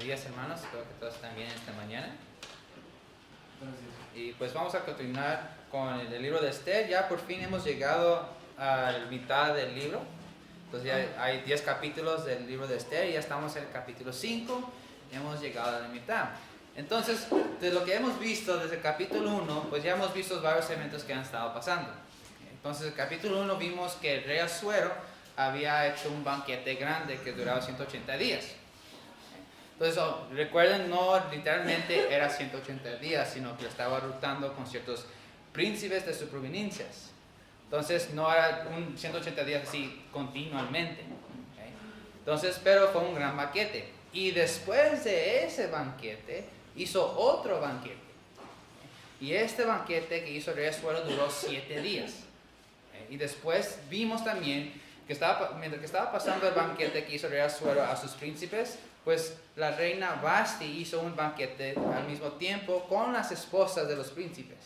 días, hermanos. Espero que todos estén bien esta mañana. Buenos días. Y pues vamos a continuar con el libro de Esther. Ya por fin hemos llegado a la mitad del libro. Entonces ya hay 10 capítulos del libro de Esther y ya estamos en el capítulo 5. Hemos llegado a la mitad. Entonces, de lo que hemos visto desde el capítulo 1, pues ya hemos visto varios eventos que han estado pasando. Entonces, en el capítulo 1 vimos que el rey Asuero había hecho un banquete grande que duraba 180 días. Entonces, recuerden, no literalmente era 180 días, sino que lo estaba rotando con ciertos príncipes de sus provincias. Entonces, no era un 180 días así continuamente. ¿Okay? Entonces, pero fue un gran banquete. Y después de ese banquete, hizo otro banquete. Y este banquete que hizo el rey Asuero duró 7 días. Y después vimos también que mientras que estaba pasando el banquete que hizo el rey Asuero a sus príncipes, pues la reina Vasti hizo un banquete al mismo tiempo con las esposas de los príncipes.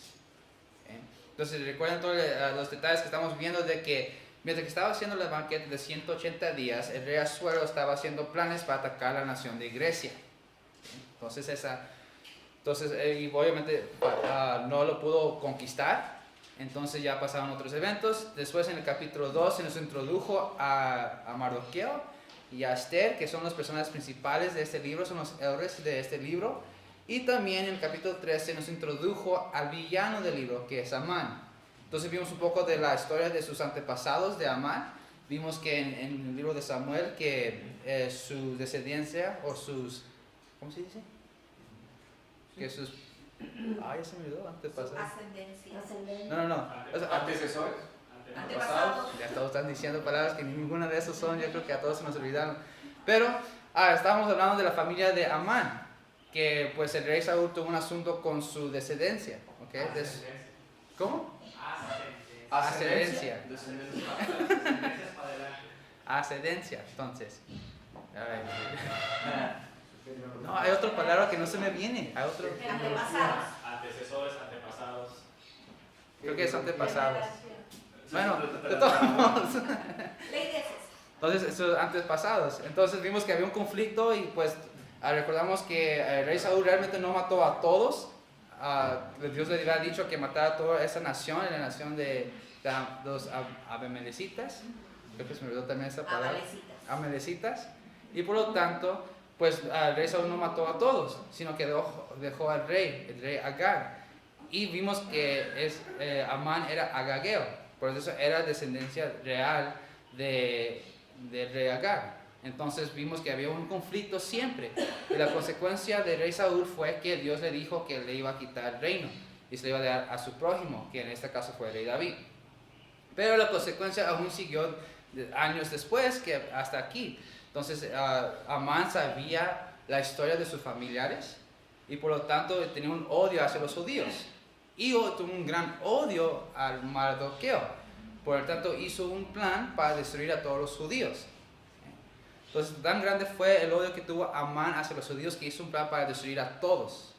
Entonces recuerden todos los detalles que estamos viendo de que mientras que estaba haciendo el banquete de 180 días, el rey Asuero estaba haciendo planes para atacar la nación de Grecia. Entonces y obviamente no lo pudo conquistar. Entonces ya pasaron otros eventos. Después en el capítulo 2 se nos introdujo a Mardoqueo y a Esther, que son las personas principales de este libro, son los héroes de este libro. Y también en el capítulo 3 se nos introdujo al villano del libro, que es Amán. Entonces vimos un poco de la historia de sus antepasados de Amán. Vimos que en el libro de Samuel que su descendencia o sus... ¿Cómo se dice? Que sus... ya se me olvidó, antepasados. Ascendencia. No. Antecesores. Antepasados. Ya todos están diciendo palabras que ninguna de esos son, yo creo que a todos se nos olvidaron. Pero estábamos hablando de la familia de Amán, que pues el rey Saúl tuvo un asunto con su descendencia. ¿Okay? ¿Cómo? Ascendencia. Ascendencia, entonces. A ver. No, hay otra palabra que no se me viene. Hay otro. Antepasados. Antecesores, antepasados. Creo que es antepasados. Bueno, de todos modos. Entonces, esos antepasados. Entonces vimos que había un conflicto y pues recordamos que el rey Saúl realmente no mató a todos. Dios le había dicho que matara a toda esa nación, la nación de los abimelecitas. Creo que se me olvidó también esa palabra. Amalecitas. Y por lo tanto, pues el rey Saúl no mató a todos, sino que dejó al rey, el rey Agag. Y vimos que Amán era agageo, por eso era descendencia real del rey Agag. Entonces vimos que había un conflicto siempre. Y la consecuencia del rey Saúl fue que Dios le dijo que le iba a quitar el reino y se le iba a dar a su prójimo, que en este caso fue el rey David. Pero la consecuencia aún siguió años después, que hasta aquí. Entonces Amán sabía la historia de sus familiares y por lo tanto tenía un odio hacia los judíos. Y tuvo un gran odio al Mardoqueo. Por lo tanto hizo un plan para destruir a todos los judíos. Entonces tan grande fue el odio que tuvo Amán hacia los judíos que hizo un plan para destruir a todos.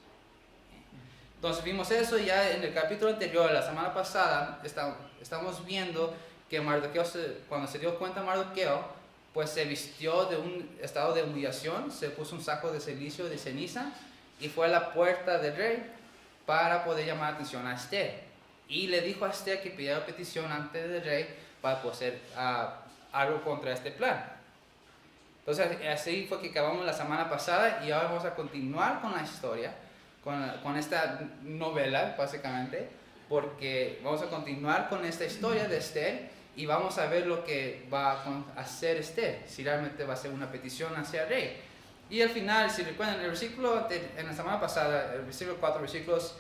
Entonces vimos eso ya en el capítulo anterior, la semana pasada, estamos viendo que Mardoqueo, cuando se dio cuenta Mardoqueo, pues se vistió de un estado de humillación, se puso un saco de silicio de ceniza y fue a la puerta del rey para poder llamar la atención a Esther. Y le dijo a Esther que pidiera petición ante el rey para poder hacer algo contra este plan. Entonces así fue que acabamos la semana pasada y ahora vamos a continuar con la historia, con esta novela básicamente, porque vamos a continuar con esta historia de Esther y vamos a ver lo que va a hacer Esther, si realmente va a ser una petición hacia el rey. Y al final, si recuerdan, el versículo en la semana pasada, el versículo 4, versículos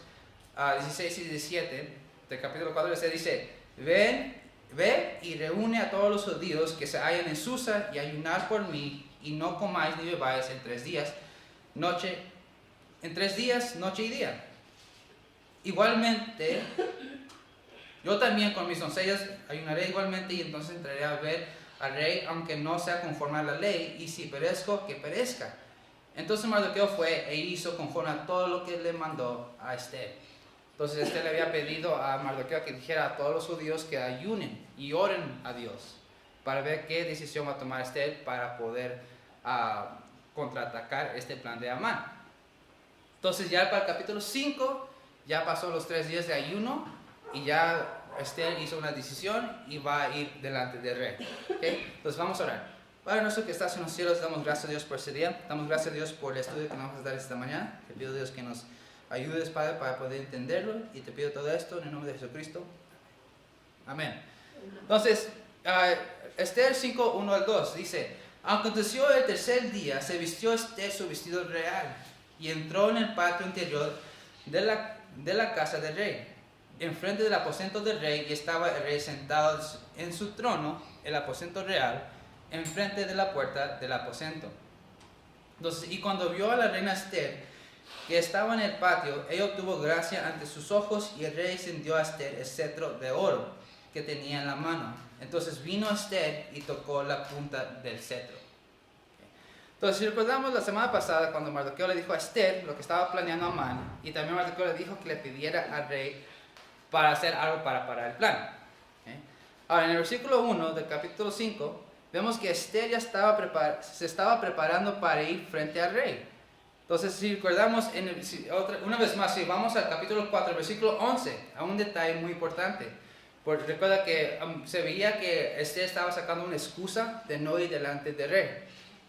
16 y 17 del capítulo 4 de Esther dice: Ve y reúne a todos los judíos que se hallan en Susa y ayunad por mí, y no comáis ni bebáis en 3 días, noche y día. Igualmente, yo también con mis doncellas ayunaré igualmente, y entonces entraré a ver al rey, aunque no sea conforme a la ley, y si perezco, que perezca. Entonces Mardoqueo fue e hizo conforme a todo lo que le mandó a Esther. Entonces Esther le había pedido a Mardoqueo que dijera a todos los judíos que ayunen y oren a Dios para ver qué decisión va a tomar Esther para poder contraatacar este plan de Amán. Entonces ya para el capítulo 5 ya pasó los 3 días de ayuno y ya Esther hizo una decisión y va a ir delante del rey. ¿Okay? Entonces vamos a orar. Padre nuestro que estás en los cielos, damos gracias a Dios por ese día. Damos gracias a Dios por el estudio que nos vamos a dar esta mañana. Te pido, Dios, que nos ayudes, Padre, para poder entenderlo. Y te pido todo esto en el nombre de Jesucristo. Amén. Entonces, Esther 5, 1 al 2 dice: aconteció el tercer día, se vistió Esther su vestido real y entró en el patio interior de la casa del rey, enfrente del aposento del rey, y estaba el rey sentado en su trono, el aposento real, enfrente de la puerta del aposento. Entonces, y cuando vio a la reina Esther que estaba en el patio, ella obtuvo gracia ante sus ojos, y el rey extendió a Esther el cetro de oro que tenía en la mano. Entonces vino Esther y tocó la punta del cetro. Entonces, si recordamos la semana pasada, cuando Mardoqueo le dijo a Esther lo que estaba planeando Amán, y también Mardoqueo le dijo que le pidiera al rey para hacer algo para parar el plan. Ahora, en el versículo 1 del capítulo 5, vemos que Esther ya se estaba preparando para ir frente al rey. Entonces, si recordamos, una vez más, si vamos al capítulo 4, versículo 11, a un detalle muy importante. Porque recuerda que se veía que Esther estaba sacando una excusa de no ir delante del rey.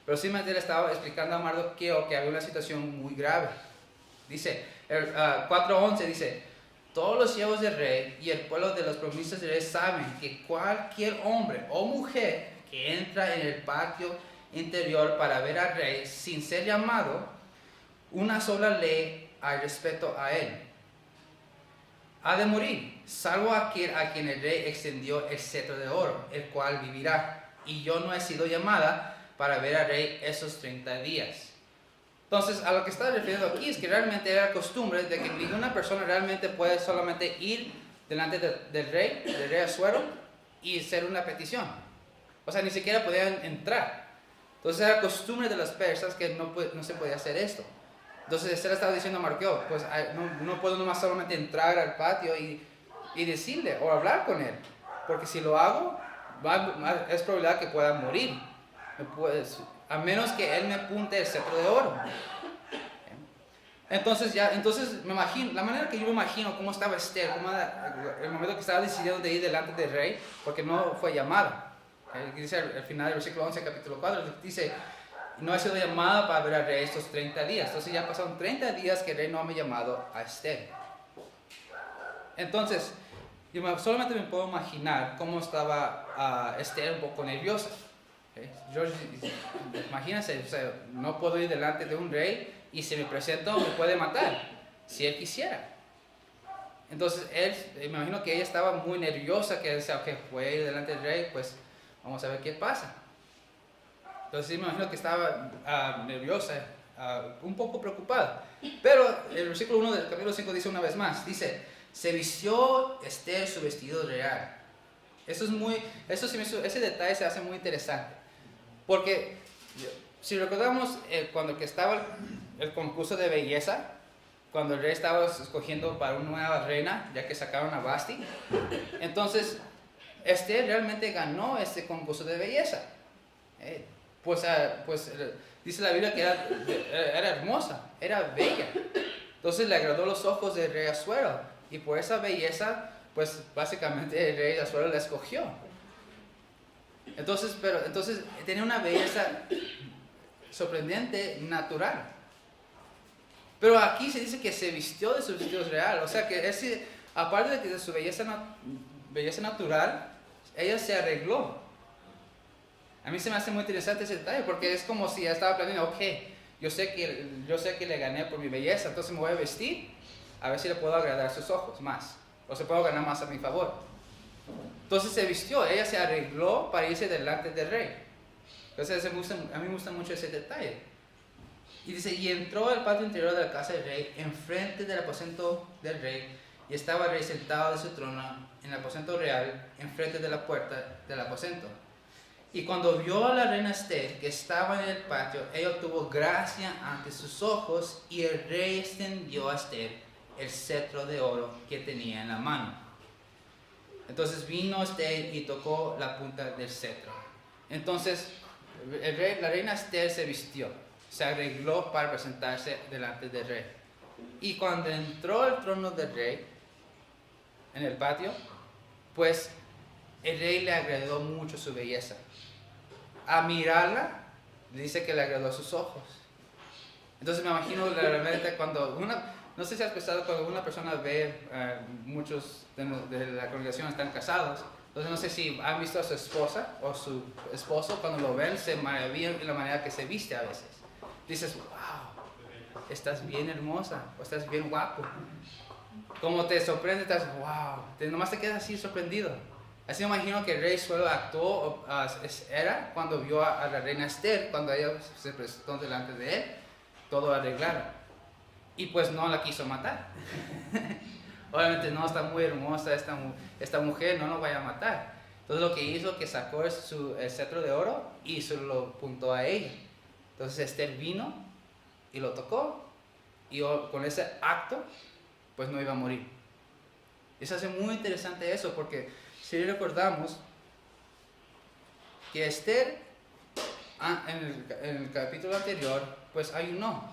Pero simplemente le estaba explicando a Mardoqueo que había una situación muy grave. Dice, 4:11 dice: todos los siervos del rey y el pueblo de las provincias del rey saben que cualquier hombre o mujer que entra en el patio interior para ver al rey sin ser llamado, una sola ley al respecto a él: ha de morir, salvo aquel a quien el rey extendió el cetro de oro, el cual vivirá. Y yo no he sido llamada para ver al rey esos 30 días. Entonces, a lo que está refiriendo aquí es que realmente era costumbre de que ninguna persona realmente puede solamente ir delante del rey Asuero, y hacer una petición. O sea, ni siquiera podían entrar. Entonces, era costumbre de los persas que no se podía hacer esto. Entonces, Esther estaba diciendo a Mardoqueo: pues no puedo nomás solamente entrar al patio y decirle o hablar con él, porque si lo hago, es probabilidad que pueda morir. Pues, a menos que él me apunte el cetro de oro. Entonces me imagino, la manera que yo me imagino cómo estaba Esther, el momento que estaba decidiendo de ir delante del rey, porque no fue llamada. Dice al final del versículo 11, capítulo 4, dice: no he sido llamada para ver al rey estos 30 días. Entonces ya pasaron 30 días que el rey no me ha llamado a Esther. Entonces, solamente me puedo imaginar cómo estaba Esther un poco nerviosa. Imagínense, o sea, no puedo ir delante de un rey, y si me presento me puede matar si él quisiera. Entonces me imagino que ella estaba muy nerviosa, que decía: ok, voy a ir delante del rey, pues vamos a ver qué pasa. Entonces me imagino que estaba nerviosa, un poco preocupada. Pero el versículo 1 del capítulo 5 dice una vez más, dice: se vistió Esther su vestido real. Ese detalle se hace muy interesante. Porque si recordamos cuando que estaba el concurso de belleza, cuando el rey estaba escogiendo para una nueva reina, ya que sacaron a Vasti, entonces Esther realmente ganó este concurso de belleza. Pues dice la Biblia que era hermosa, era bella. Entonces le agradó los ojos del rey Asuero, y por esa belleza, pues básicamente el rey Asuero la escogió. Entonces tenía una belleza sorprendente, natural. Pero aquí se dice que se vistió de su vestido real. O sea que aparte de su belleza natural, ella se arregló. A mí se me hace muy interesante ese detalle, porque es como si ella estaba planeando: ok, yo sé que le gané por mi belleza, entonces me voy a vestir a ver si le puedo agradar sus ojos más, o se puedo ganar más a mi favor. Entonces se vistió, ella se arregló para irse delante del rey. Entonces a mí me gusta mucho ese detalle. Y dice: y entró al patio interior de la casa del rey, enfrente del aposento del rey, y estaba el rey sentado de su trono en el aposento real, enfrente de la puerta del aposento. Y cuando vio a la reina Esther que estaba en el patio, ella obtuvo gracia ante sus ojos, y el rey extendió a Esther el cetro de oro que tenía en la mano. Entonces vino Esther y tocó la punta del cetro. Entonces la reina Esther se vistió. se arregló para presentarse delante del rey. Y cuando entró al trono del rey, en el patio, pues el rey le agradó mucho su belleza. A mirarla, dice que le agradó a sus ojos. Entonces me imagino realmente cuando no sé si has pensado cuando una persona ve, muchos de la congregación están casados, entonces no sé si han visto a su esposa o su esposo, cuando lo ven se maravillan de la manera que se viste a veces. Dices, wow, estás bien hermosa, o estás bien guapo. Como te sorprende, estás, wow, nomás te quedas así sorprendido. Así me imagino que el rey solo actuó, era cuando vio a la reina Esther, cuando ella se presentó delante de él, todo arreglado. Y pues no la quiso matar. Obviamente no, está muy hermosa esta mujer, no lo vaya a matar. Entonces lo que hizo que sacó el cetro de oro y se lo apuntó a ella. Entonces Esther vino y lo tocó y con ese acto pues no iba a morir. Y se hace muy interesante eso porque si recordamos que Esther en el capítulo anterior pues ayunó.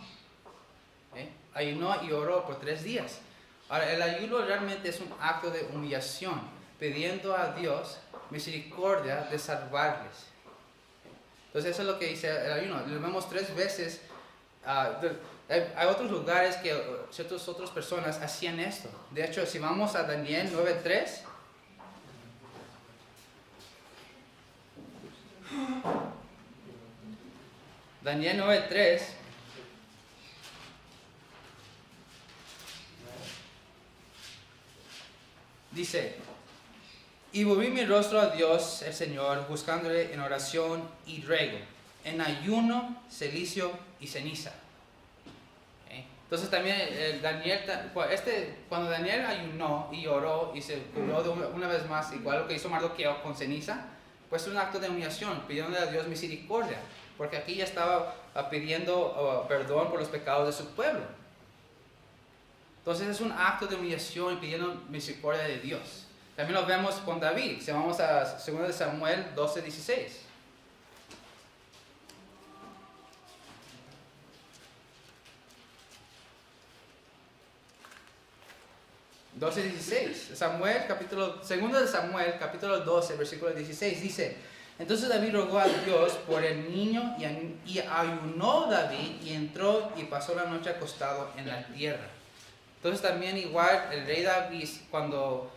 Ayunó y oró por 3 días. Ahora, el ayuno realmente es un acto de humillación, pidiendo a Dios misericordia de salvarles. Entonces eso es lo que dice el ayuno. Lo vemos 3 veces. Hay otros lugares que ciertas otras personas hacían esto. De hecho, si vamos a Daniel 9:3. Daniel 9:3. Dice, y volví mi rostro a Dios el Señor, buscándole en oración y ruego, en ayuno, cilicio y ceniza. Entonces también cuando Daniel ayunó y oró y se curó una vez más, igual lo que hizo Mardoqueo con ceniza, pues es un acto de humillación, pidiéndole a Dios misericordia, porque aquí ya estaba pidiendo perdón por los pecados de su pueblo. Entonces es un acto de humillación y pidiendo misericordia de Dios. También lo vemos con David. Si vamos a 2 Samuel 12:16. 12:16. 2 Samuel, capítulo 12, versículo 16, dice, entonces David rogó a Dios por el niño y ayunó David y entró y pasó la noche acostado en la tierra. Entonces también igual el rey David, cuando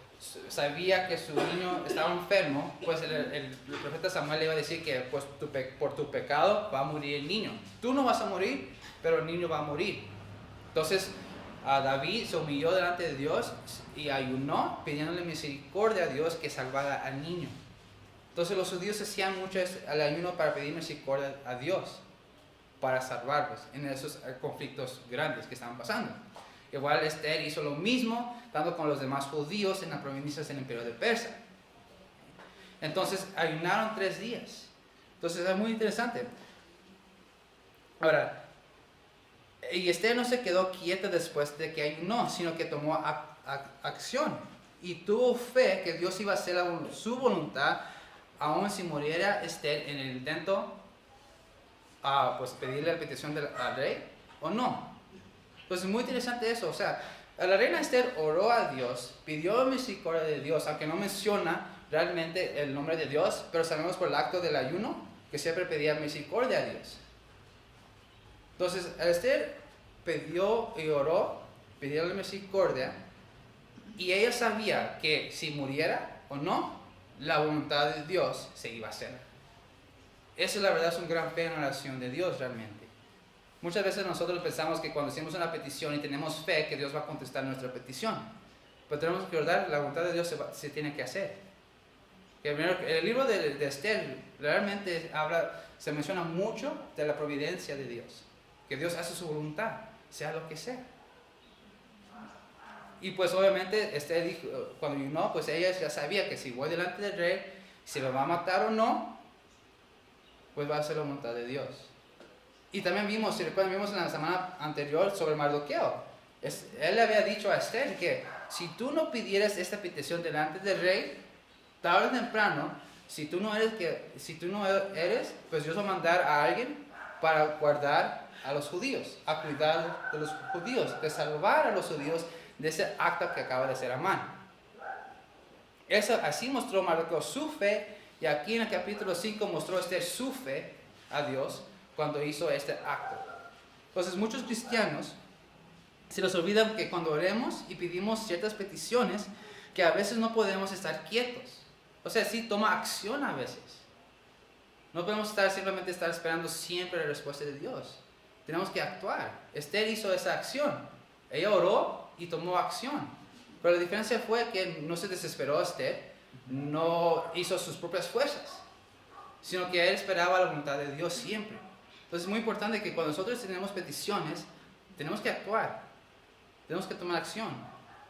sabía que su niño estaba enfermo, pues el profeta Samuel le iba a decir que pues, por tu pecado va a morir el niño. Tú no vas a morir, pero el niño va a morir. Entonces David se humilló delante de Dios y ayunó pidiéndole misericordia a Dios que salvara al niño. Entonces los judíos hacían mucho el ayuno para pedir misericordia a Dios, para salvarlos en esos conflictos grandes que estaban pasando. Igual Esther hizo lo mismo, tanto con los demás judíos en las provincias del imperio de Persia. Entonces ayunaron 3 días. Entonces es muy interesante. Ahora, y Esther no se quedó quieta después de que ayunó, sino que tomó acción. Y tuvo fe que Dios iba a hacer su voluntad, aun si muriera Esther en el intento pues pedirle la petición al rey o no. Entonces es muy interesante eso, o sea, la reina Esther oró a Dios, pidió misericordia de Dios, aunque no menciona realmente el nombre de Dios, pero sabemos por el acto del ayuno que siempre pedía misericordia a Dios. Entonces Esther pidió y oró, pidió misericordia, y ella sabía que si muriera o no, la voluntad de Dios se iba a hacer. Eso la verdad es un gran fe en la oración de Dios realmente. Muchas veces nosotros pensamos que cuando hacemos una petición y tenemos fe que Dios va a contestar nuestra petición. Pero tenemos que recordar, la voluntad de Dios se tiene que hacer. El libro de Esther realmente se menciona mucho de la providencia de Dios. Que Dios hace su voluntad, sea lo que sea. Y pues obviamente Esther dijo, cuando ayunó, pues ella ya sabía que si voy delante del rey, si me va a matar o no, pues va a ser la voluntad de Dios. Y también vimos, si recuerdan, vimos en la semana anterior sobre Mardoqueo. Él le había dicho a Esther que si tú no pidieras esta petición delante del rey, tarde o temprano, si tú no eres, pues Dios va a mandar a alguien para guardar a los judíos, a cuidar de los judíos, de salvar a los judíos de ese acto que acaba de hacer Amán. Así mostró Mardoqueo su fe, y aquí en el capítulo 5 mostró Esther su fe a Dios cuando hizo este acto. Entonces muchos cristianos se les olvida que cuando oremos y pedimos ciertas peticiones, que a veces no podemos estar quietos. O sea, sí toma acción a veces. No podemos simplemente estar esperando siempre la respuesta de Dios. Tenemos que actuar. Esther hizo esa acción. Ella oró y tomó acción. Pero la diferencia fue que no se desesperó Esther, no hizo sus propias fuerzas, sino que él esperaba la voluntad de Dios siempre. Entonces es muy importante que cuando nosotros tenemos peticiones, tenemos que actuar. Tenemos que tomar acción,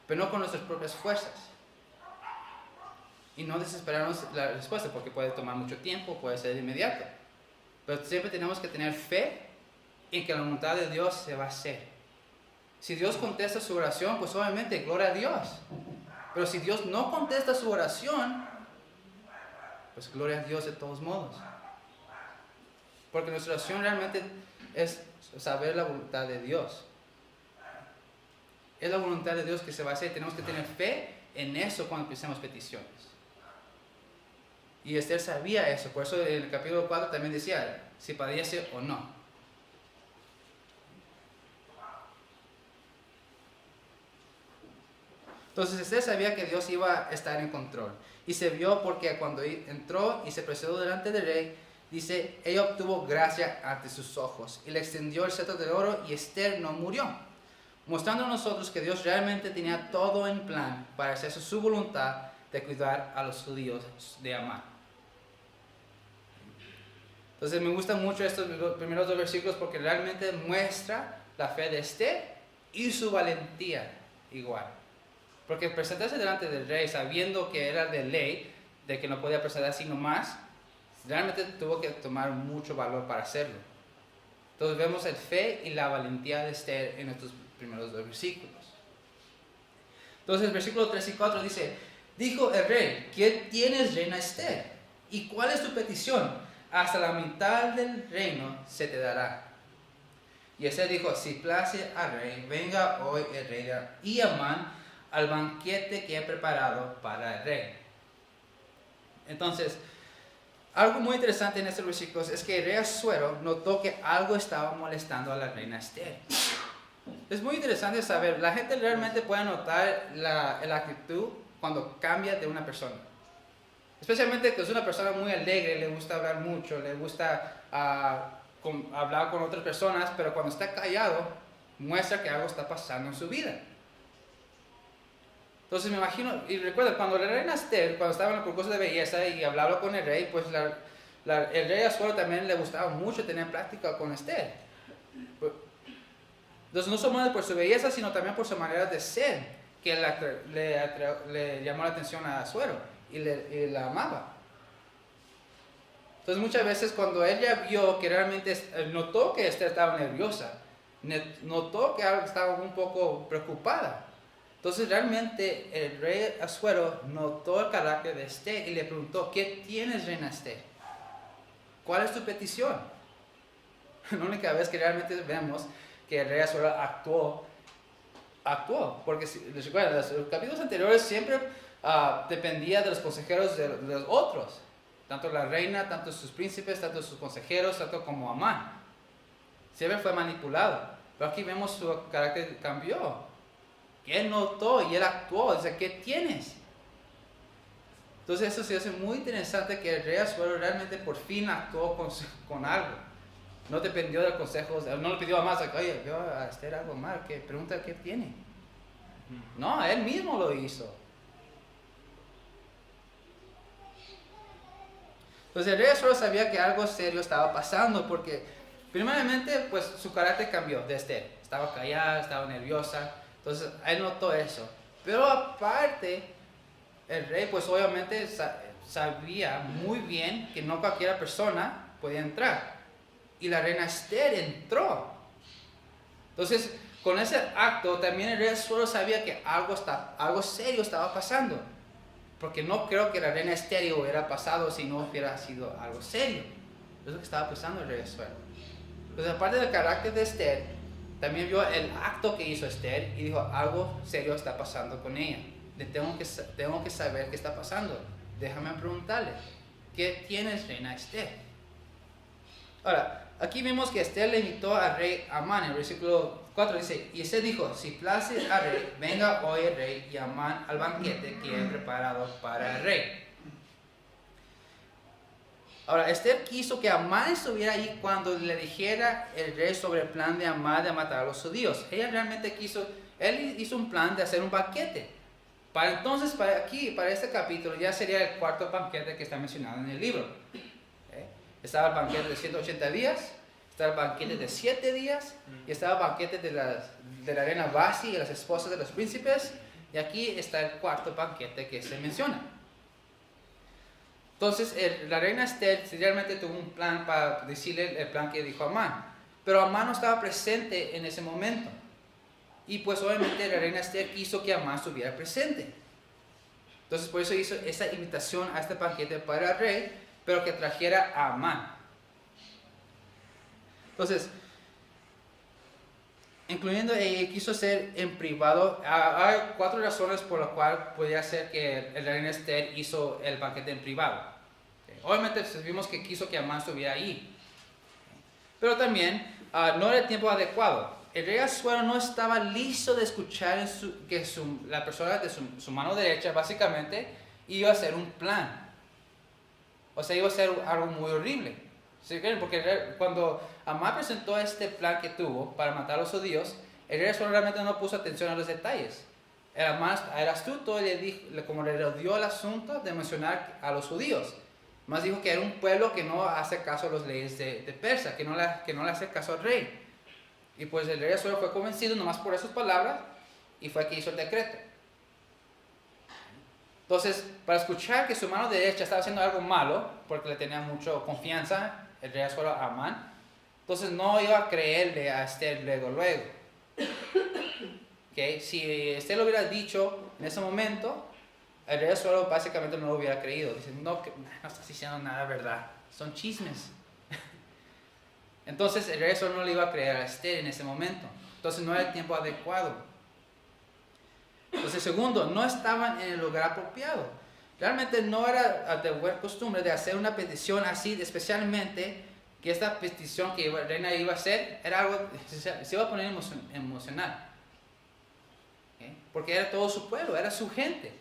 pero no con nuestras propias fuerzas. Y no desesperarnos la respuesta, porque puede tomar mucho tiempo, puede ser inmediato. Pero siempre tenemos que tener fe en que la voluntad de Dios se va a hacer. Si Dios contesta su oración, pues obviamente gloria a Dios. Pero si Dios no contesta su oración, pues gloria a Dios de todos modos. Porque nuestra oración realmente es saber la voluntad de Dios. Es la voluntad de Dios que se va a hacer. Tenemos que tener fe en eso cuando empecemos peticiones. Y Esther sabía eso. Por eso en el capítulo 4 también decía si padece o no. Entonces Esther sabía que Dios iba a estar en control. Y se vio porque cuando entró y se presentó delante del rey, dice, ella obtuvo gracia ante sus ojos. Y le extendió el cetro de oro y Esther no murió. Mostrando a nosotros que Dios realmente tenía todo en plan para hacer su voluntad de cuidar a los judíos de Amán. Entonces me gustan mucho estos primeros 2 versículos porque realmente muestra la fe de Esther y su valentía igual. Porque presentarse delante del rey sabiendo que era de ley, de que no podía presentar así nomás, realmente tuvo que tomar mucho valor para hacerlo. Entonces vemos el fe y la valentía de Esther en estos primeros 2 versículos. Entonces el versículo 3 y 4 dice, dijo el rey, ¿qué tienes, reina Esther? ¿Y cuál es tu petición? Hasta la mitad del reino se te dará. Y Esther dijo, si place al rey, venga hoy el rey y Amán al banquete que he preparado para el rey. Entonces, algo muy interesante en estos versículos es que el rey Asuero notó que algo estaba molestando a la reina Esther. Es muy interesante saber, la gente realmente puede notar la actitud cuando cambia de una persona. Especialmente que es una persona muy alegre, le gusta hablar mucho, le gusta hablar con otras personas, pero cuando está callado, muestra que algo está pasando en su vida. Entonces me imagino, y recuerda, cuando la reina Esther, cuando estaba en el concurso de belleza y hablaba con el rey, pues el rey Asuero también le gustaba mucho tener plática con Esther. Entonces no solamente por su belleza, sino también por su manera de ser, que le llamó la atención a Asuero y la amaba. Entonces muchas veces cuando ella vio que realmente notó que Esther estaba nerviosa, notó que estaba un poco preocupada. Entonces realmente el rey Asuero notó el carácter de Esther y le preguntó, ¿qué tienes, reina Esther? ¿Cuál es tu petición? La única vez que realmente vemos que el rey Asuero actuó, porque si les recuerdan, los capítulos anteriores siempre dependía de los consejeros de los otros, tanto la reina, tanto sus príncipes, tanto sus consejeros, tanto como Amán. Siempre fue manipulado, pero aquí vemos su carácter cambió. Él notó y él actuó. Dice, ¿qué tienes? Entonces eso se hace muy interesante que el rey Asuero realmente por fin actuó con algo. No dependió del consejo, no le pidió a más, oye, yo a Esther algo mal, pregunta qué tiene. No, él mismo lo hizo. Entonces el rey Asuero sabía que algo serio estaba pasando porque primeramente pues su carácter cambió de Esther. Estaba callada, estaba nerviosa. Entonces, él notó eso. Pero aparte, el rey pues obviamente sabía muy bien que no cualquier persona podía entrar. Y la reina Esther entró. Entonces, con ese acto también el rey Asuero sabía que algo serio estaba pasando. Porque no creo que la reina Esther hubiera pasado si no hubiera sido algo serio. Es lo que estaba pensando el rey Asuero. Entonces, aparte del carácter de Esther, también vio el acto que hizo Esther y dijo, algo serio está pasando con ella. Tengo que saber qué está pasando. Déjame preguntarle, ¿qué tienes, reina Esther? Ahora, aquí vemos que Esther le invitó al rey Amán. En el versículo 4 dice, y Esther dijo, si place al rey, venga hoy el rey y Amán al banquete que he preparado para el rey. Ahora, Esther quiso que Amán estuviera ahí cuando le dijera el rey sobre el plan de Amán de matar a los judíos. Ella realmente él hizo un plan de hacer un banquete. Para este capítulo, ya sería el cuarto banquete que está mencionado en el libro. Estaba el banquete de 180 días, estaba el banquete de 7 días, y estaba el banquete de la reina Vasti y las esposas de los príncipes, y aquí está el cuarto banquete que se menciona. Entonces, la reina Esther realmente tuvo un plan para decirle el plan que dijo Amán, pero Amán no estaba presente en ese momento. Y pues obviamente la reina Esther quiso que Amán estuviera presente. Entonces por eso hizo esa invitación a este banquete para el rey, pero que trajera a Amán. Entonces, incluyendo quiso hacer en privado. Hay 4 razones por las cuales podría ser que la reina Esther hizo el banquete en privado. Obviamente vimos que quiso que Amán estuviera ahí, pero también no era el tiempo adecuado. El rey Asuero no estaba listo de escuchar que la persona de su mano derecha básicamente iba a hacer un plan. O sea, iba a ser algo muy horrible. ¿Sí? Porque cuando Amán presentó este plan que tuvo para matar a los judíos, el rey Asuero realmente no puso atención a los detalles. Era astuto y como le rodeó el asunto de mencionar a los judíos. Más dijo que era un pueblo que no hace caso a las leyes de Persia, que no le hace caso al rey. Y pues el rey Asuero fue convencido nomás por esas palabras y fue que hizo el decreto. Entonces, para escuchar que su mano derecha estaba haciendo algo malo, porque le tenía mucha confianza el rey Asuero a Amán, entonces no iba a creerle a Esther luego. ¿Okay? Si Esther lo hubiera dicho en ese momento, el rey Asuero básicamente no lo hubiera creído. Dice, no estás diciendo nada verdad, son chismes. Entonces el rey Asuero no le iba a creer a Esther en ese momento. Entonces no era el tiempo adecuado. Entonces segundo, no estaban en el lugar apropiado. Realmente no era de buena costumbre de hacer una petición así, especialmente que esta petición que la reina iba a hacer era algo, se iba a poner emocional. ¿Okay? Porque era todo su pueblo, era su gente.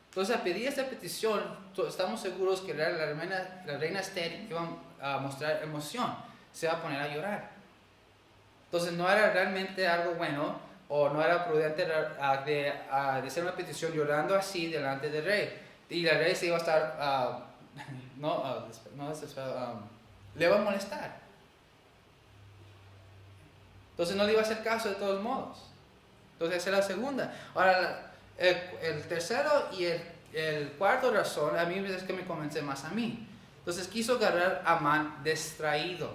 Entonces al pedir esta petición, estamos seguros que la reina Esther iba a mostrar emoción, se iba a poner a llorar. Entonces no era realmente algo bueno, o no era prudente de hacer una petición llorando así delante del rey. Y el rey se iba a estar, le iba a molestar. Entonces no le iba a hacer caso de todos modos. Entonces esa es la segunda. Ahora, el tercero y el cuarto razón, a mí es que me convence más a mí. Entonces quiso agarrar a Amán distraído.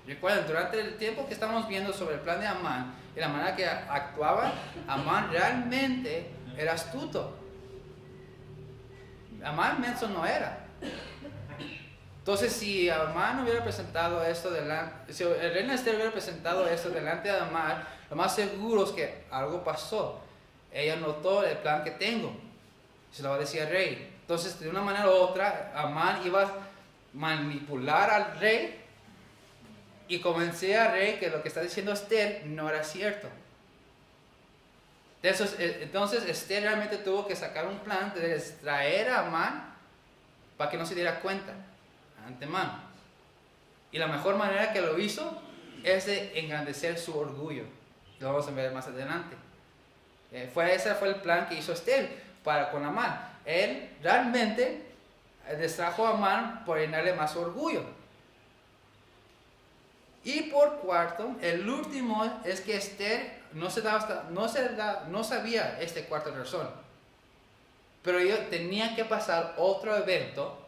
Recuerden, durante el tiempo que estamos viendo sobre el plan de Amán y la manera que actuaba, Amán realmente era astuto. Amán menso no era. Entonces, si Amán hubiera presentado esto delante, si el rey Esther hubiera presentado esto delante de Amán, lo más seguro es que algo pasó. Ella notó el plan que tengo. Se lo va a decir al rey. Entonces, de una manera u otra, Amán iba a manipular al rey y convencer al rey que lo que está diciendo Esther no era cierto. Entonces Esther realmente tuvo que sacar un plan de distraer a Amán para que no se diera cuenta antemano. Y la mejor manera que lo hizo es de engrandecer su orgullo. Lo vamos a ver más adelante. Ese fue el plan que hizo Esther con Amán. Él realmente distrajo a Amán por llenarle más orgullo. Y por cuarto, el último es que Esther no sabía este cuarto razón. Pero tenía que pasar otro evento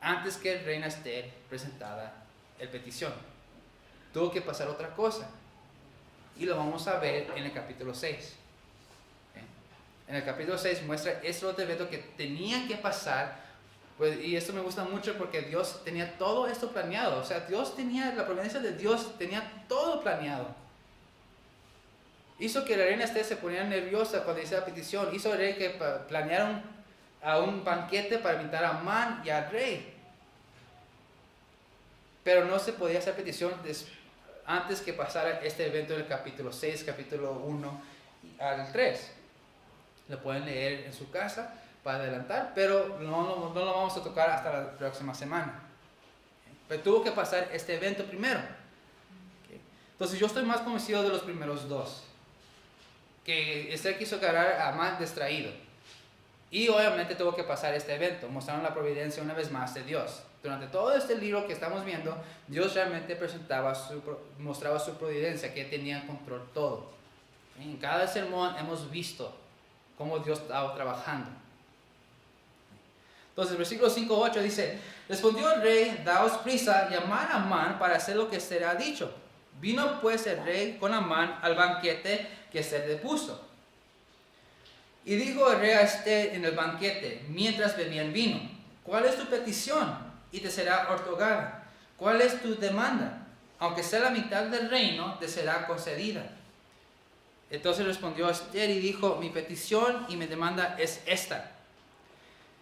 antes que el reina Esther presentara el petición. Tuvo que pasar otra cosa. Y lo vamos a ver en el capítulo 6. En el capítulo 6 muestra este otro evento que tenía que pasar Pues, y esto me gusta mucho porque Dios tenía todo esto planeado. O sea, la providencia de Dios tenía todo planeado. Hizo que la reina Esther se ponía nerviosa cuando hizo la petición. Hizo el rey que planearon a un banquete para invitar a Amán y al rey. Pero no se podía hacer petición antes que pasara este evento del capítulo 6, capítulo 1 al 3. Lo pueden leer en su casa para adelantar, pero no lo vamos a tocar hasta la próxima semana. Pero tuvo que pasar este evento primero. Entonces yo estoy más convencido de los primeros dos. Que Esther quiso agarrar a Amán distraído. Y obviamente tuvo que pasar este evento, mostrando la providencia una vez más de Dios. Durante todo este libro que estamos viendo, Dios realmente mostraba su providencia, que tenía control todo. En cada sermón hemos visto cómo Dios estaba trabajando. Entonces, versículo 5-8 dice: respondió el rey, daos prisa, llamad a Amán para hacer lo que será dicho. Vino pues el rey con Amán al banquete que Esther le puso. Y dijo el rey a Esther en el banquete, mientras bebían vino: ¿cuál es tu petición? Y te será otorgada. ¿Cuál es tu demanda? Aunque sea la mitad del reino, te será concedida. Entonces respondió Esther y dijo: mi petición y mi demanda es esta.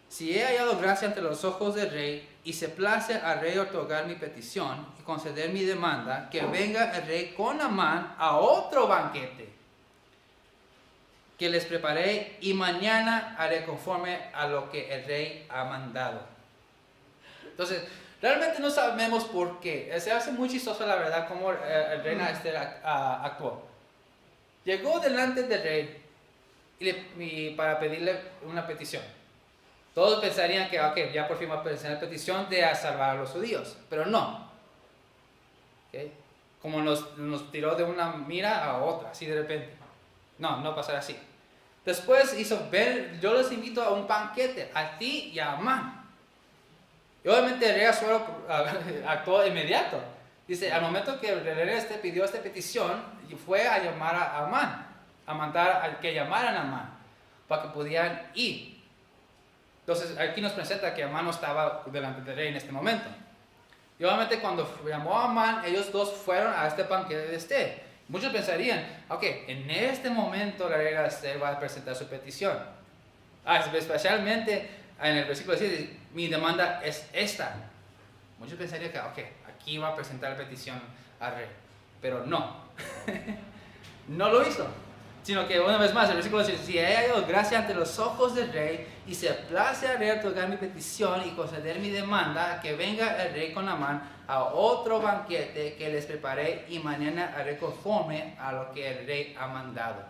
Si he hallado gracia ante los ojos del rey, y se place al rey otorgar mi petición y conceder mi demanda, que venga el rey con Amán a otro banquete que les preparé, y mañana haré conforme a lo que el rey ha mandado. Entonces, realmente no sabemos por qué. Se hace muy chistoso, la verdad, cómo el reina Esther actuó. Llegó delante del rey para pedirle una petición. Todos pensarían que ya por fin va a presentar la petición de salvar a los judíos, pero no. Como nos tiró de una mira a otra, así de repente. No pasará así. Después yo les invito a un banquete, a ti y a Amán. Y obviamente el rey Asuero actuó de inmediato. Dice, al momento que el rey pidió esta petición, fue a llamar a Amán, a mandar a que llamaran a Amán, para que pudieran ir. Entonces aquí nos presenta que Amán no estaba delante del rey en este momento. Y obviamente cuando llamó a Amán, ellos dos fueron a este banquete de Esther. Muchos pensarían, en este momento la reina Esther va a presentar su petición. Especialmente en el versículo 7, mi demanda es esta. Muchos pensarían que, aquí va a presentar la petición al rey. Pero no. No lo hizo. Sino que una vez más, el versículo 7, si he hallado gracia ante los ojos del rey, y se place al rey otorgar mi petición y conceder mi demanda, que venga el rey con Amán a otro banquete que les preparé, y mañana haré conforme a lo que el rey ha mandado.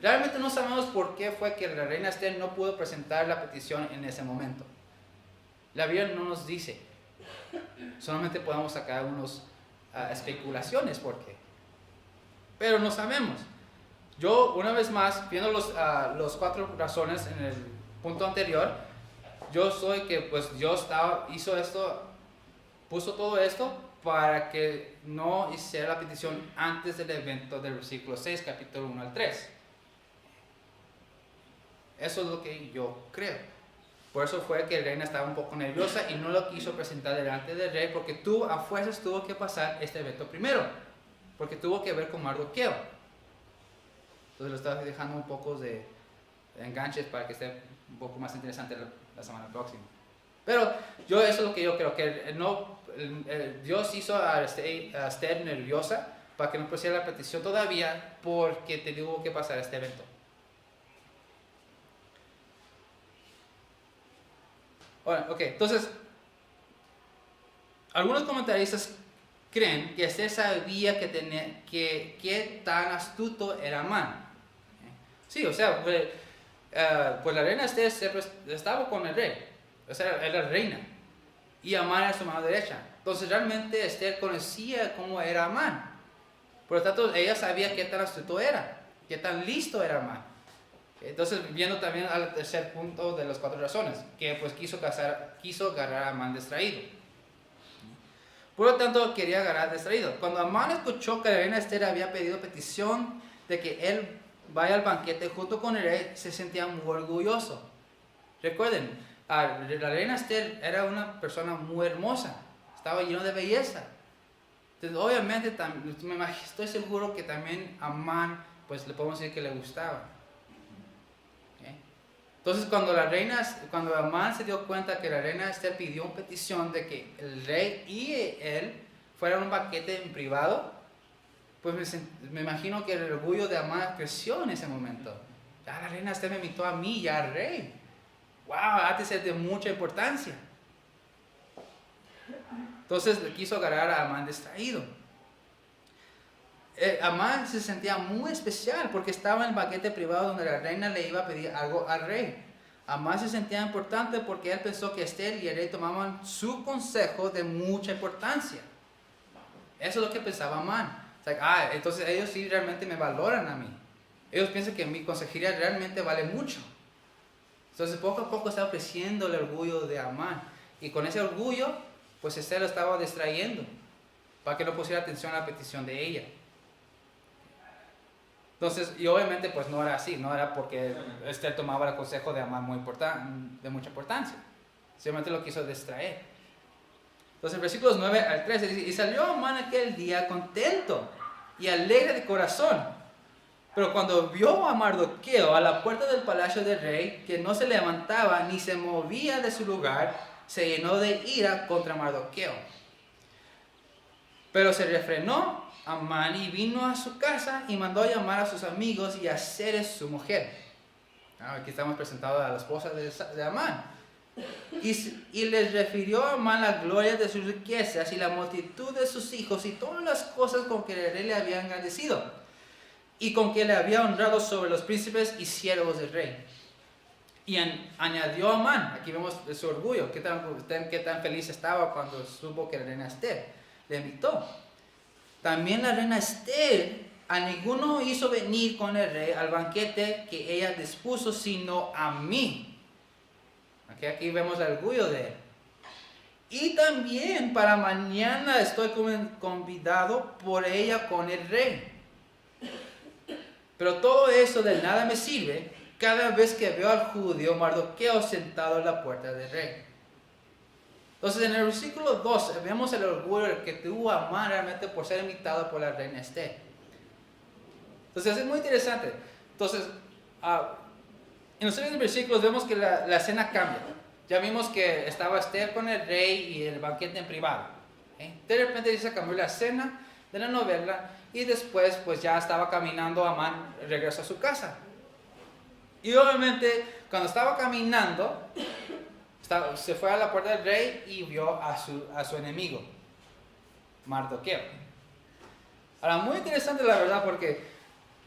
Realmente no sabemos por qué fue que la reina Esther no pudo presentar la petición en ese momento. La Biblia no nos dice. Solamente podemos sacar unas especulaciones por qué. Pero no sabemos. Yo, una vez más, viendo los 4 razones en el punto anterior, yo soy que pues Dios hizo esto, puso todo esto para que no hiciera la petición antes del evento del versículo 6, capítulo 1 al 3. Eso es lo que yo creo. Por eso fue que la reina estaba un poco nerviosa y no lo quiso presentar delante del rey, porque a fuerzas tuvo que pasar este evento primero, porque tuvo que ver con Mardoqueo. Entonces lo estaba dejando un poco de enganches para que esté un poco más interesante la semana próxima. Pero eso es lo que yo creo, que Dios hizo a Esther nerviosa para que no pusiera la petición todavía, porque tuvo que pasar este evento. Entonces, algunos comentaristas creen que Esther sabía que tan astuto era Amán. Sí, pues la reina Esther siempre estaba con el rey, era reina, y Amán era su mano derecha. Entonces realmente Esther conocía cómo era Amán. Por lo tanto, ella sabía qué tan astuto era, qué tan listo era Amán. Entonces, viendo también al tercer punto de las 4 razones, que pues quiso agarrar a Amán distraído. Por lo tanto, quería agarrar distraído. Cuando Amán escuchó que la reina Esther había pedido petición de que él vaya al banquete junto con el rey, se sentía muy orgulloso. Recuerden, la reina Esther era una persona muy hermosa, estaba lleno de belleza. Entonces, obviamente, estoy seguro que también a Amán, pues le podemos decir que le gustaba. ¿Okay? Entonces, cuando Amán se dio cuenta que la reina Esther pidió una petición de que el rey y él fueran a un banquete en privado, pues me imagino que el orgullo de Amán creció en ese momento. Ya la reina Esther me invitó a mí, ya al rey. ¡Wow! Antes es de mucha importancia. Entonces le quiso agarrar a Amán distraído. Amán se sentía muy especial porque estaba en el banquete privado donde la reina le iba a pedir algo al rey. Amán se sentía importante porque él pensó que Esther y el rey tomaban su consejo de mucha importancia. Eso es lo que pensaba Amán. Entonces ellos sí realmente me valoran a mí. Ellos piensan que mi consejería realmente vale mucho. Entonces poco a poco estaba creciendo el orgullo de Amán. Y con ese orgullo, pues Esther lo estaba distrayendo para que no pusiera atención a la petición de ella. Entonces, y obviamente pues no era así, no era porque Esther tomaba el consejo de Amán de mucha importancia. Simplemente lo quiso distraer. Entonces, versículos 9 al 13 dice: y salió Amán aquel día contento y alegre de corazón. Pero cuando vio a Mardoqueo a la puerta del palacio del rey, que no se levantaba ni se movía de su lugar, se llenó de ira contra Mardoqueo. Pero se refrenó Amán y vino a su casa y mandó a llamar a sus amigos y a Zeres su mujer. Aquí estamos presentados a la esposa de Amán. Y les refirió a Amán la gloria de sus riquezas y la multitud de sus hijos y todas las cosas con que el rey le había engrandecido y con que le había honrado sobre los príncipes y siervos del rey. Y añadió a Amán, aquí vemos su orgullo, qué tan feliz estaba cuando supo que la reina Esther le invitó. También la reina Esther a ninguno hizo venir con el rey al banquete que ella dispuso, sino a mí. Aquí vemos el orgullo de él. Y también para mañana estoy convidado por ella con el rey. Pero todo eso de nada me sirve cada vez que veo al judío Mardoqueo sentado en la puerta del rey. Entonces en el versículo 2 vemos el orgullo que tuvo Amán realmente por ser invitado por la reina Esther. Entonces es muy interesante. Entonces en los siguientes versículos vemos que la escena cambia. Ya vimos que estaba Esther con el rey y el banquete en privado. De repente se cambió la escena de la novela y después pues ya estaba caminando Amán, regresó a su casa. Y obviamente cuando estaba caminando se fue a la puerta del rey y vio a su enemigo, Mardoqueo. Ahora muy interesante la verdad porque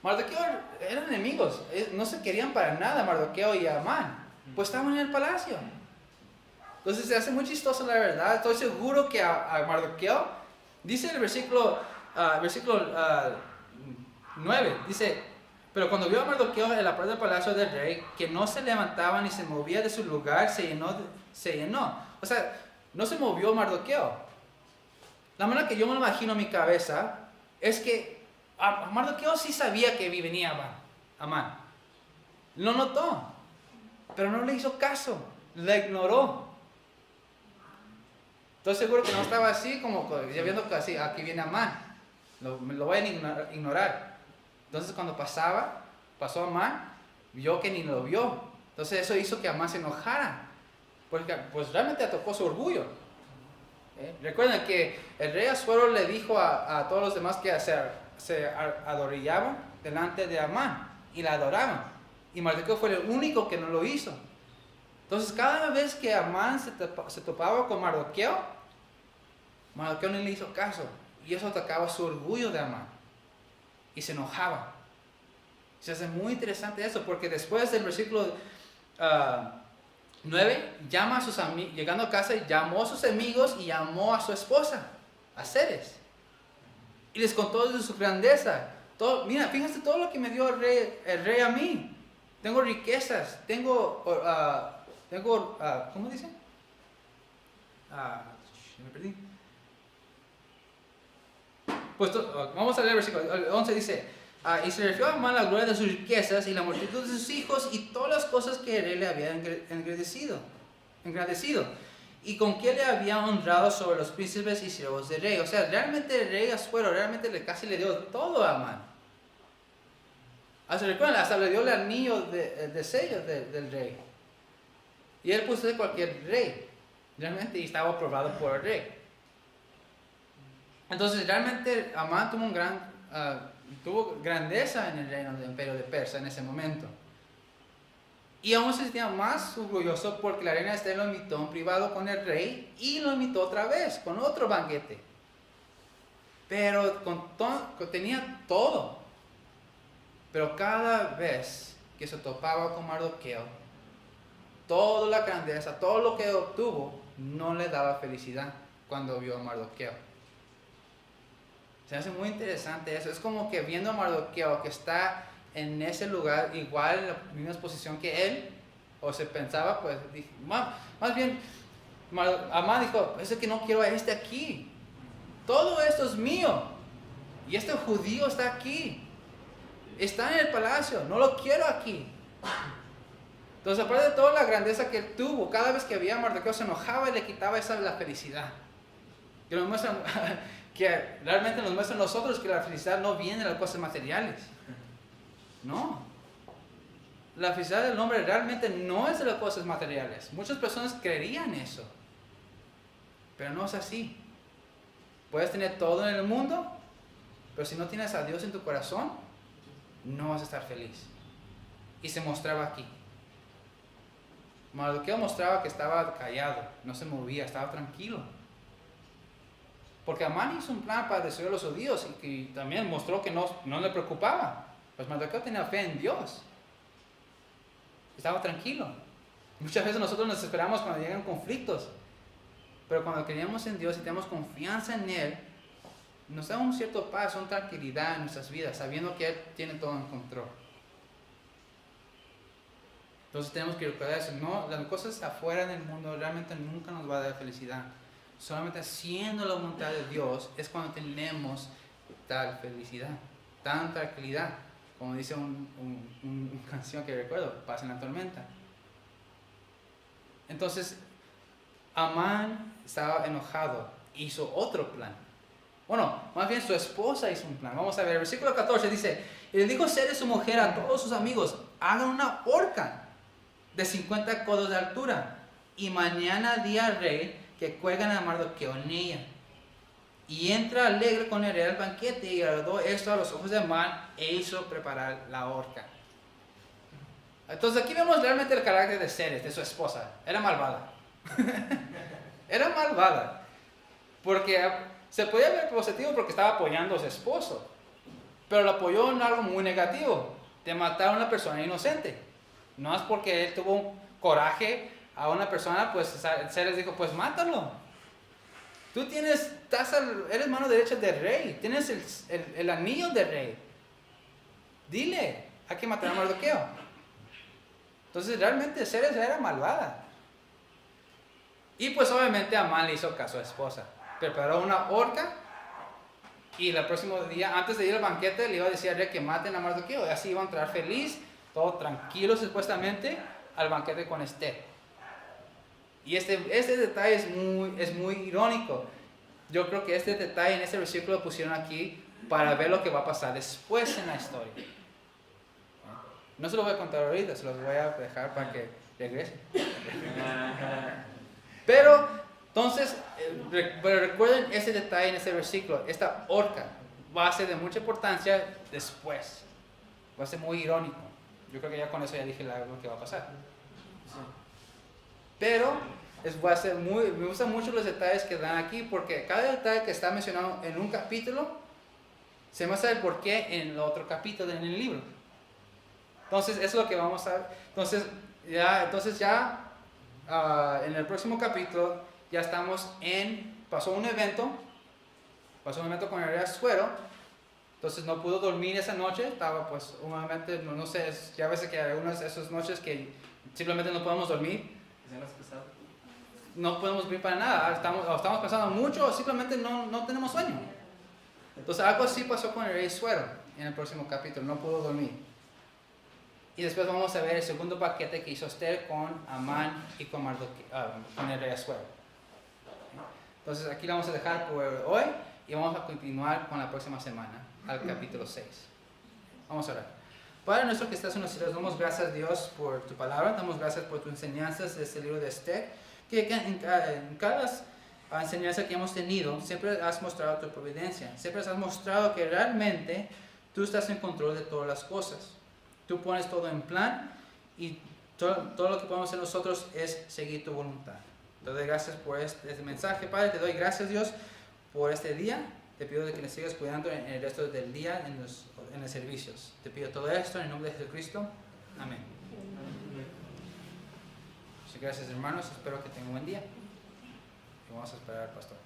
Mardoqueo eran enemigos, no se querían para nada Mardoqueo y Amán, pues estaban en el palacio. Entonces se hace muy chistoso la verdad. Estoy seguro que a Mardoqueo, dice el versículo 9, dice: pero cuando vio a Mardoqueo en la puerta del palacio del rey, que no se levantaba ni se movía de su lugar, se llenó. O sea, no se movió Mardoqueo. La manera que yo me lo imagino en mi cabeza es que Mardoqueo sí sabía que venía Amán. Lo notó, pero no le hizo caso, le ignoró. Estoy seguro que no estaba así como ya viendo que así, aquí viene Amán, lo voy a ignorar. Entonces cuando pasó Amán, vio que ni lo vio. Entonces eso hizo que Amán se enojara, porque pues realmente tocó su orgullo. Recuerden que el rey Asuero le dijo a todos los demás que se arrodillaban delante de Amán y la adoraban. Y Mardoqueo fue el único que no lo hizo. Entonces cada vez que Amán se topaba con Mardoqueo no le hizo caso. Y eso atacaba su orgullo de Amán. Y se enojaba. Se hace muy interesante eso, porque después del versículo 9, llama a sus amigos, llegando a casa, llamó a sus amigos y llamó a su esposa, a Zeres. Y les contó de su grandeza. Mira, fíjense todo lo que me dio el rey a mí. Tengo riquezas, tengo ¿cómo dice? Me perdí. Pues vamos a leer el versículo 11, dice: y se refirió a Amán la gloria de sus riquezas y la multitud de sus hijos y todas las cosas que el rey le había engrandecido. engrandecido. Y con que le había honrado sobre los príncipes y siervos del rey. O sea, realmente el rey Asuero realmente casi le dio todo a Amán. Hasta le dio el anillo de sello del rey. Y él puso de cualquier rey. Realmente, y estaba aprobado por el rey. Entonces, realmente Amán tuvo grandeza en el reino del imperio de Persia en ese momento. Y aún se sentía más orgulloso porque la reina Esther lo invitó en privado con el rey y lo invitó otra vez con otro banquete. Pero tenía todo. Pero cada vez que se topaba con Mardoqueo, toda la grandeza, todo lo que obtuvo, no le daba felicidad cuando vio a Mardoqueo. Se hace muy interesante eso. Es como que viendo a Mardoqueo que está en ese lugar, igual en la misma posición que él, o se pensaba, pues, más bien, Amán dijo, es que no quiero a este aquí. Todo esto es mío. Y este judío está aquí. Está en el palacio, no lo quiero aquí. Entonces, aparte de toda la grandeza que él tuvo, cada vez que veía a Mardoqueo se enojaba y le quitaba la felicidad. Que realmente nos muestran nosotros que la felicidad no viene de las cosas materiales. No. La felicidad del hombre realmente no es de las cosas materiales. Muchas personas creerían eso. Pero no es así. Puedes tener todo en el mundo, pero si no tienes a Dios en tu corazón, no vas a estar feliz. Y se mostraba aquí. Mardoqueo mostraba que estaba callado, no se movía, estaba tranquilo. Porque Amán hizo un plan para destruir a los judíos y también mostró que no le preocupaba. Pues Mardoqueo tenía fe en Dios. Estaba tranquilo. Muchas veces nosotros nos esperamos cuando llegan conflictos. Pero cuando creemos en Dios y tenemos confianza en Él, nos da un cierto paz, una tranquilidad en nuestras vidas, sabiendo que Él tiene todo en control. Entonces tenemos que recordar eso. No, las cosas afuera del mundo realmente nunca nos va a dar felicidad. Solamente haciendo la voluntad de Dios es cuando tenemos tal felicidad, tan tranquilidad. Como dice una canción que recuerdo, paz en la tormenta. Entonces, Amán estaba enojado, hizo otro plan. Bueno, más bien su esposa hizo un plan. Vamos a ver, el versículo 14 dice, y le dijo Ceres su mujer a todos sus amigos, hagan una horca de 50 codos de altura, y mañana di al rey que cuelgan a Mardoqueo en ella. Y entra alegre con el rey al banquete y agradó esto a los ojos de Amán e hizo preparar la horca. Entonces aquí vemos realmente el carácter de Ceres, de su esposa. Era malvada. Era malvada. Porque se podía ver positivo porque estaba apoyando a su esposo. Pero lo apoyó en algo muy negativo. De matar a una persona inocente. No es porque él tuvo un coraje a una persona, pues Ceres dijo, pues mátalo. Tú eres mano derecha del rey, tienes el anillo del rey. Dile, hay que matar a Mardoqueo. Entonces realmente Ceres era malvada. Y pues obviamente Amán le hizo caso a su esposa. Preparó una horca y el próximo día, antes de ir al banquete, le iba a decir al rey que maten a Mardoqueo. Y así iba a entrar feliz, todo tranquilo supuestamente, al banquete con Esther. Y este detalle es muy irónico. Yo creo que este detalle en este versículo lo pusieron aquí para ver lo que va a pasar después en la historia. No se lo voy a contar ahorita, se los voy a dejar para que regresen. Pero, entonces, pero recuerden ese detalle en ese versículo. Esta horca va a ser de mucha importancia después. Va a ser muy irónico. Yo creo que ya con eso ya dije lo que va a pasar. Pero me gustan mucho los detalles que dan aquí, porque cada detalle que está mencionado en un capítulo se muestra el porqué en el otro capítulo en el libro. Entonces eso es lo que vamos a ver. Entonces ya en el próximo capítulo ya pasó un evento con el rey Asuero. Entonces no pudo dormir esa noche, estaba pues humanamente, no sé, ya ves que hay algunas de esas noches que simplemente no podemos dormir. No podemos dormir para nada, estamos pensando mucho o simplemente no tenemos sueño. Entonces algo así pasó con el rey Asuero en el próximo capítulo, no pudo dormir. Y después vamos a ver el segundo paquete que hizo Esther con Amán y con el rey Asuero. Entonces aquí lo vamos a dejar por hoy y vamos a continuar con la próxima semana, al capítulo 6. Vamos a orar. Padre nuestro que estás en los cielos, damos gracias a Dios por tu palabra, damos gracias por tus enseñanzas de este libro de Esther, que en cada enseñanza que hemos tenido, siempre has mostrado tu providencia, siempre has mostrado que realmente tú estás en control de todas las cosas. Tú pones todo en plan y todo lo que podemos hacer nosotros es seguir tu voluntad. Te doy gracias por este mensaje, Padre. Te doy gracias, Dios, por este día. Te pido de que le sigas cuidando en el resto del día en los servicios. Te pido todo esto en el nombre de Jesucristo. Amén. Muchas gracias, hermanos. Espero que tengan un buen día. Y vamos a esperar al pastor.